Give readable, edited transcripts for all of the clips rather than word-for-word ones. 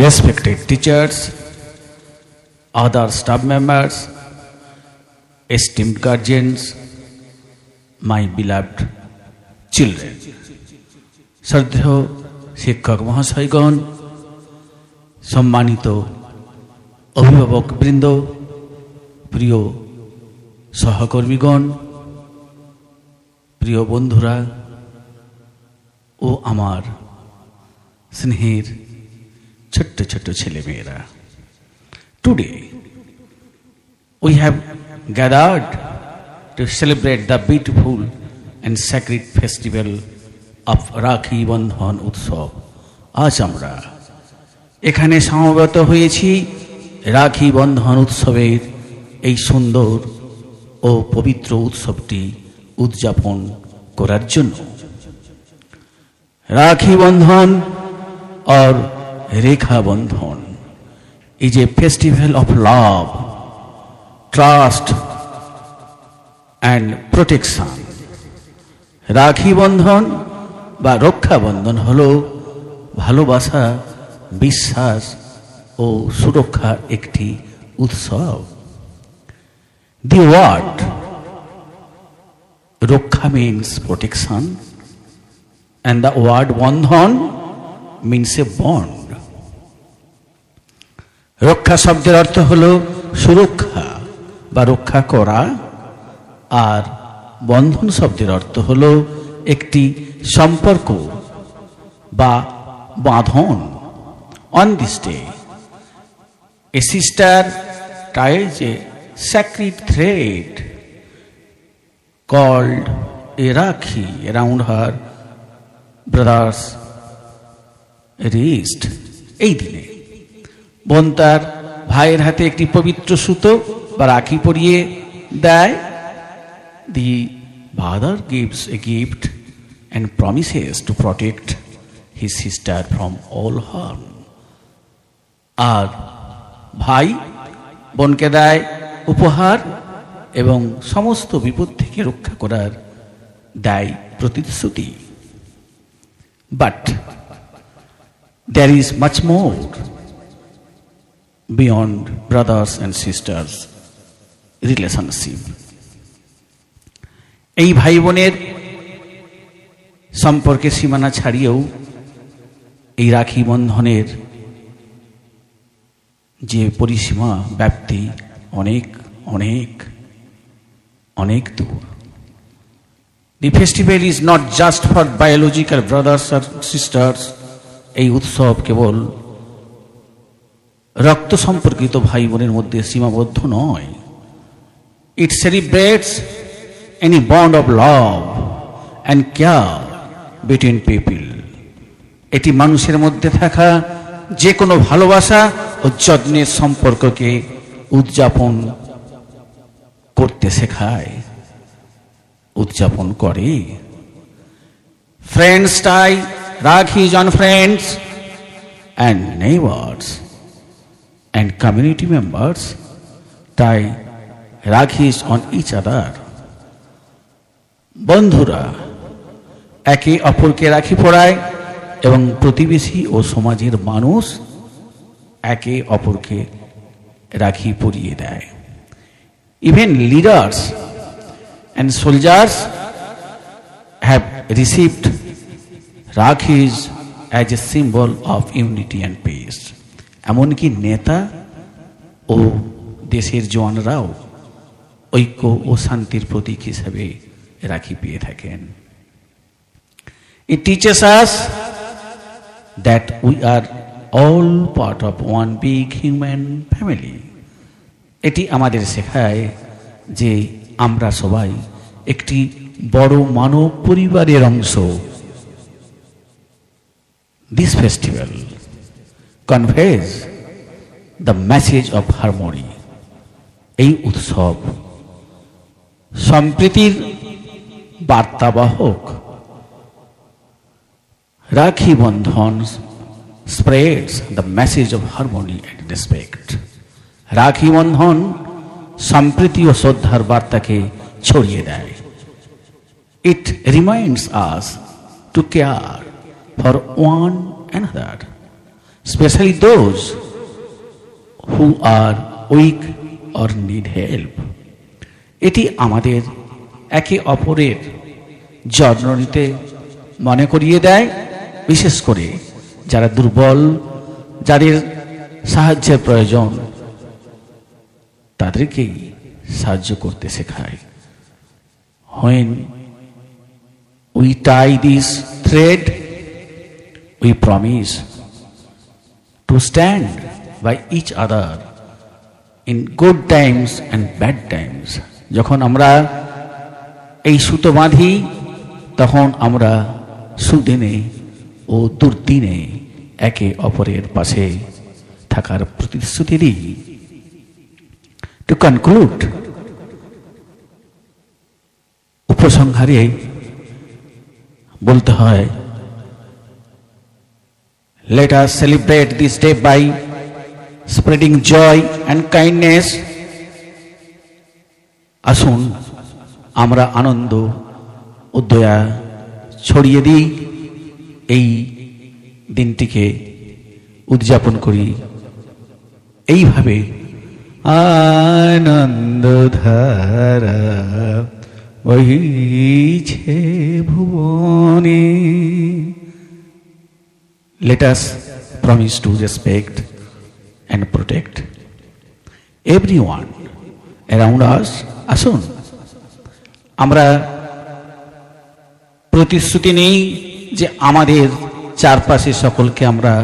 respected teachers, other staff members, esteemed guardians, my beloved children. শ্রদ্ধেয় শিক্ষক মহাশয়গণ, সম্মানিত অভিভাবক বৃন্দ, প্রিয় সহকর্মীগণ, প্রিয় বন্ধুরা ও আমার স্নেহের ছোট্ট ছোট্ট ছেলেমেয়েরা, today we have gathered to celebrate the beautiful and sacred festival of Rakhi Bandhan Utsav. আজ আমরা এখানে সমবেত হয়েছি রাখি বন্ধন উৎসবের এই সুন্দর ও পবিত্র উৎসবটি উদযাপন করার জন্য। রাখি বন্ধন और रेखा बंधन is a festival of love, trust and protection. Rakhi Bandhan বা রক্ষা বন্ধন হলো ভালোবাসা, বিশ্বাস ও সুরক্ষার একটি উৎসব। The word রক্ষা means protection and the word Bandhan means a bond. রক্ষা শব্দের অর্থ হলো সুরক্ষা বা রক্ষা করা, আর বন্ধন শব্দের অর্থ হলো একটি সম্পর্ক বা বাঁধন। On this day, a sister ties a sacred thread called a rakhi around her brother's wrist. এই দিনে বোন তার ভাইয়ের হাতে একটি পবিত্র সুতো বা রাখি পরিয়ে দেয়। The father gives a gift and promises to protect his sister from all harm. আর ভাই বোনকে দেয় উপহার এবং সমস্ত বিপদ থেকে রক্ষা করার দেয় প্রতিশ্রুতি। But there is much more beyond brothers and sisters relationship. এই ভাই বোনের সম্পর্কে সীমানা ছাড়িয়েও এই রাখি বন্ধনের যে পরিসীমা ব্যাপ্তি অনেক অনেক অনেক দূর। The festival is not just for biological brothers or sisters. এই উৎসব কেবল রক্ত সম্পর্কিত ভাই বোনের মধ্যে সীমাবদ্ধ নয়। It celebrates any bond of love and care between people. এটি মানুষের মধ্যে থাকা যে কোনো ভালোবাসা ও যত্নের সম্পর্ককে উদযাপন করতে শেখায়, উদযাপন করে। Friends tie Rakhis on friends and neighbors, and community members tie Rakhis on each other. বন্ধুরা একে অপরকে রাখি পরায় এবং প্রতিবেশী ও সমাজের মানুষ একে অপরকে রাখি পরিয়ে দেয়। Even leaders and soldiers have received Rakhis as a symbol of unity and peace. এমনকি নেতা ও দেশের জওয়ানরাও ঐক্য ও শান্তির প্রতীক হিসেবে রাখি পেয়ে থাকেন। It teaches us that we are all part of one big human family. এটি আমাদের শেখায় যে আমরা সবাই একটি বড় মানব পরিবারের অংশ। This festival conveys the message of harmony. এই উৎসব সম্প্রীতির বার্তাবাহক। Rakhi Bandhan spreads the message of harmony and respect. Rakhi Bandhan সম্প্রীতি ও শ্রদ্ধার বার্তাকে ছড়িয়ে দেয়। It reminds us to care for one another especially those who are weak or need help. এটি আমাদের একে অপরের যত্ন নিতে মনে করিয়ে দেয়, বিশেষ করে যারা দুর্বল, যাদের সাহায্যের প্রয়োজন, তাদেরকেই সাহায্য করতে শেখায়। When we tie this thread, we promise to stand by each other in good times and bad times. যখন আমরা এই সুতো বাঁধি, তখন আমরা সুদিনে ও দুর্দিনে একে অপরের পাশে থাকার প্রতিশ্রুতি দিই। To conclude, উপসংহারে বলতে হয়, let us celebrate this day by spreading joy and kindness. আসুন আমরা আনন্দ ও দয়া ছড়িয়ে দিই, এই দিনটিকে উদযাপন করি। এইভাবে আনন্দধারা বহিছে ভুবনে। Let us promise to respect and protect everyone around us. আসুন আমরা প্রতিশ্রুতি নেই যে আমাদের চারপাশে সকলকে আমরা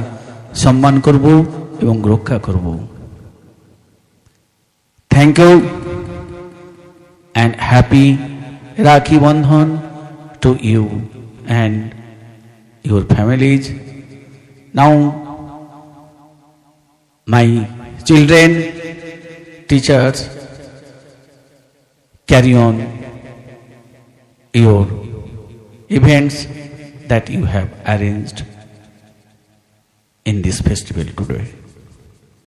সম্মান করব এবং রক্ষা করব। Thank you and happy Rakhi Bandhan to you and your families. Now, my children, teachers, carry on your events that you have arranged in this festival today.